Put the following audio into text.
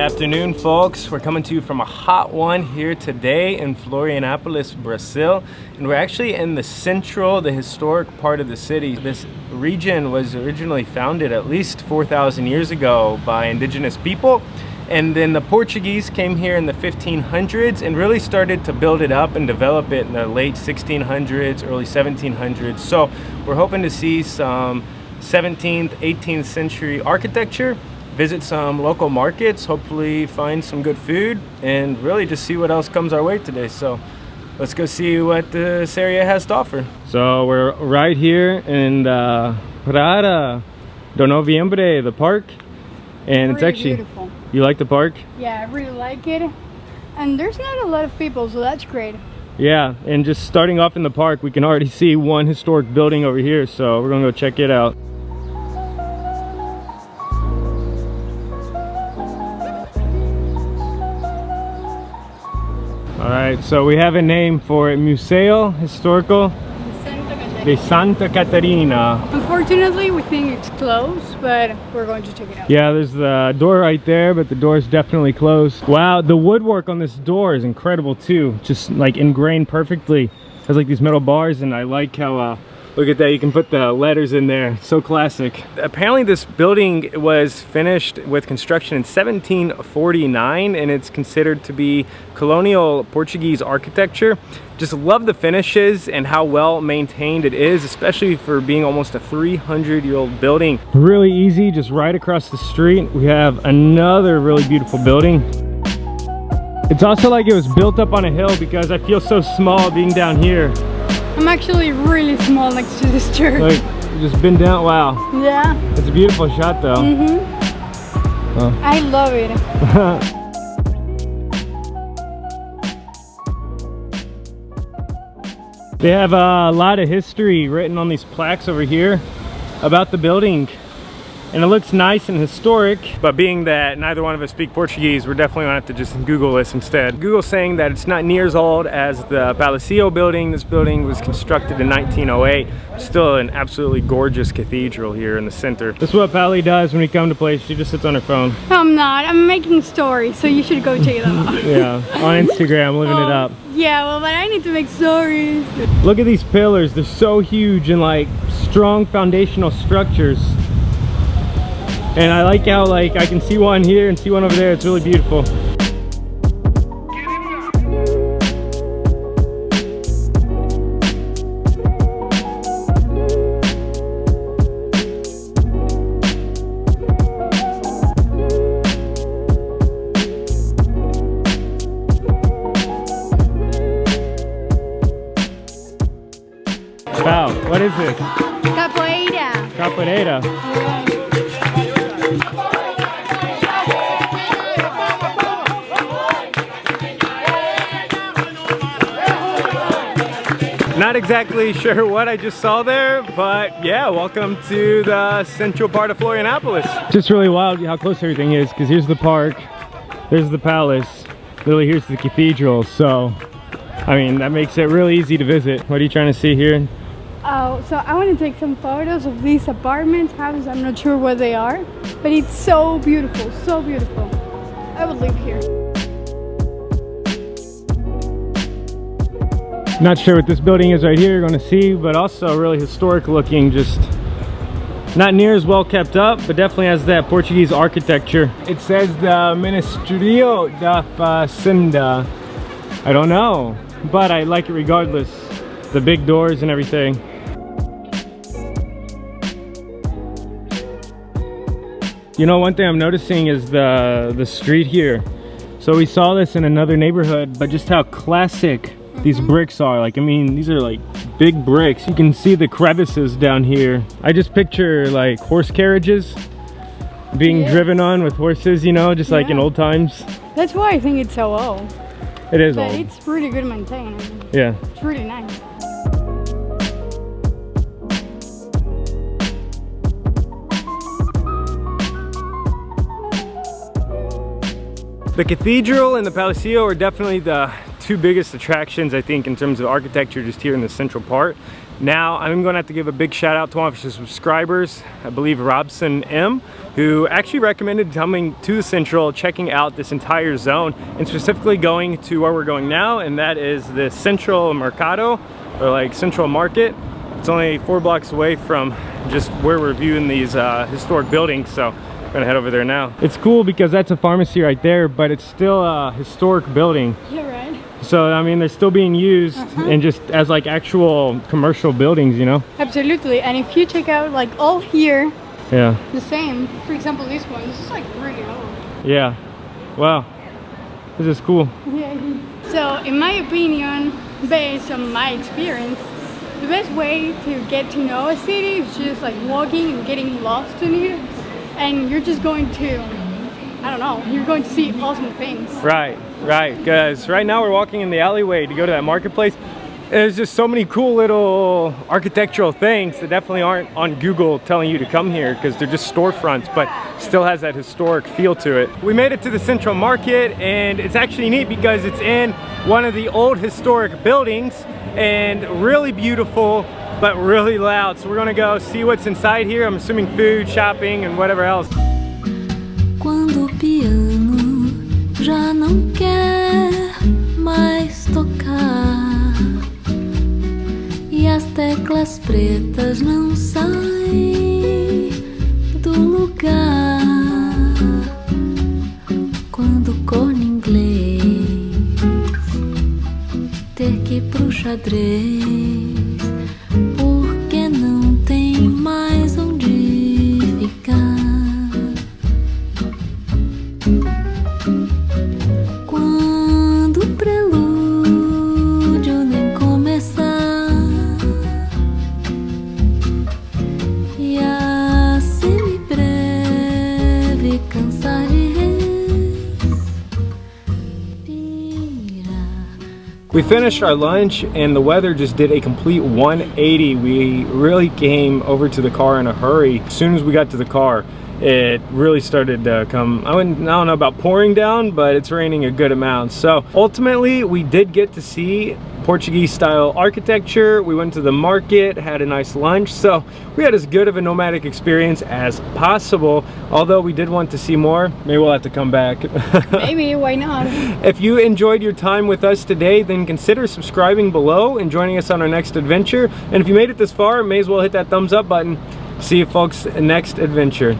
afternoon, folks. We're coming to you from a hot one here today in Florianapolis, Brazil. And we're actually in the historic part of the city. This region was originally founded at least 4,000 years ago by indigenous people. And then the Portuguese came here in the 1500s and really started to build it up and develop it in the late 1600s, early 1700s. So we're hoping to see some 17th, 18th century architecture, visit some local markets, hopefully find some good food, and really just see what else comes our way today. So let's go see what this area has to offer. So we're right here in the Praia do Noviembre, the park. And it's actually beautiful. You like the park? Yeah, I really like it. And there's not a lot of people, so that's great. Yeah, and just starting off in the park, we can already see one historic building over here, so we're gonna go check it out. Alright, so we have a name for it, Museo Histórico de Santa Catarina. Unfortunately, we think it's closed, but we're going to check it out. Yeah, there's the door right there, but the door is definitely closed. Wow, the woodwork on this door is incredible too. Just like ingrained perfectly. It has like these metal bars, and I like how look at that, you can put the letters in there. So classic. Apparently this building was finished with construction in 1749, and it's considered to be colonial Portuguese architecture. Just love the finishes and how well maintained it is, especially for being almost a 300-year-old building. Really easy, just right across the street. We have another really beautiful building. It's also like it was built up on a hill, because I feel so small being down here. I'm actually really small next to this church. Like, just been down, wow. Yeah. It's a beautiful shot though. Oh. I love it. They have a lot of history written on these plaques over here about the building. And it looks nice and historic, but being that neither one of us speak Portuguese, we're definitely gonna have to just Google this instead. Google's saying that it's not near as old as the Palacio building. This building was constructed in 1908. Still an absolutely gorgeous cathedral here in the center. This is what Pally does when we come to place. She just sits on her phone. No, I'm not. I'm making stories, so you should go check them out. Yeah, on Instagram, living it up. Yeah, well, but I need to make stories. Look at these pillars. They're so huge and like strong foundational structures. And I like how like I can see one here and see one over there. It's really beautiful. Wow, what is this? Capoeira. Capoeira. Not exactly sure what I just saw there, but yeah, welcome to the central part of Florianapolis. Just really wild how close everything is, because here's the park, there's the palace, literally here's the cathedral. So, I mean, that makes it really easy to visit. What are you trying to see here? Oh, so I want to take some photos of these apartments, houses. I'm not sure what they are, but it's so beautiful, so beautiful. I would live here. Not sure what this building is right here, you're going to see, but also really historic looking, just not near as well kept up, but definitely has that Portuguese architecture. It says the Ministério da Fazenda. I don't know, but I like it regardless. The big doors and everything. You know, one thing I'm noticing is the street here. So we saw this in another neighborhood, but just how classic these bricks are. Like, I mean, these are like big bricks. You can see the crevices down here. I just picture like horse carriages being driven on with horses, you know, just like in old times. That's why I think it's so old. It is but old. It's really good maintained. Yeah. It's really nice. The cathedral and the Palacio are definitely the two biggest attractions, I think, in terms of architecture just here in the central part. Now I'm going to have to give a big shout out to one of our subscribers, I believe Robson M, who actually recommended coming to the Central, checking out this entire zone, and specifically going to where we're going now, and that is the Central Mercado, or like Central Market. It's only 4 blocks away from just where we're viewing these historic buildings, so I'm gonna head over there now. It's cool because that's a pharmacy right there, but it's still a historic building. Yeah, right. So I mean, they're still being used and just as like actual commercial buildings, you know? Absolutely. And if you check out like all here, yeah, the same. For example, this one. This is like really old. Yeah. Wow. This is cool. Yeah. So in my opinion, based on my experience, the best way to get to know a city is just like walking and getting lost in it, and you're just going to, I don't know, you're going to see awesome things. Right, because right now we're walking in the alleyway to go to that marketplace. There's just so many cool little architectural things that definitely aren't on Google telling you to come here, because they're just storefronts, but still has that historic feel to it. We made it to the Central Market, and it's actually neat because it's in one of the old historic buildings, and really beautiful, but really loud. So we're gonna go see what's inside here. I'm assuming food, shopping, and whatever else. Quando o piano já não quer mais tocar e as teclas pretas não saem do lugar, quando o corno inglês ter que ir pro xadrez, porque não tem mais onde ficar. Quando o prelúdio nem começar e a semibreve cansar de We finished our lunch and the weather just did a complete 180. We really came over to the car in a hurry. As soon as we got to the car, it really started to come, I don't know about pouring down, but it's raining a good amount. So ultimately we did get to see Portuguese style architecture. We went to the market, had a nice lunch, so we had as good of a nomadic experience as possible. Although we did want to see more, maybe we'll have to come back. Maybe, why not? If you enjoyed your time with us today, then consider subscribing below and joining us on our next adventure. And if you made it this far, may as well hit that thumbs up button. See you folks next adventure.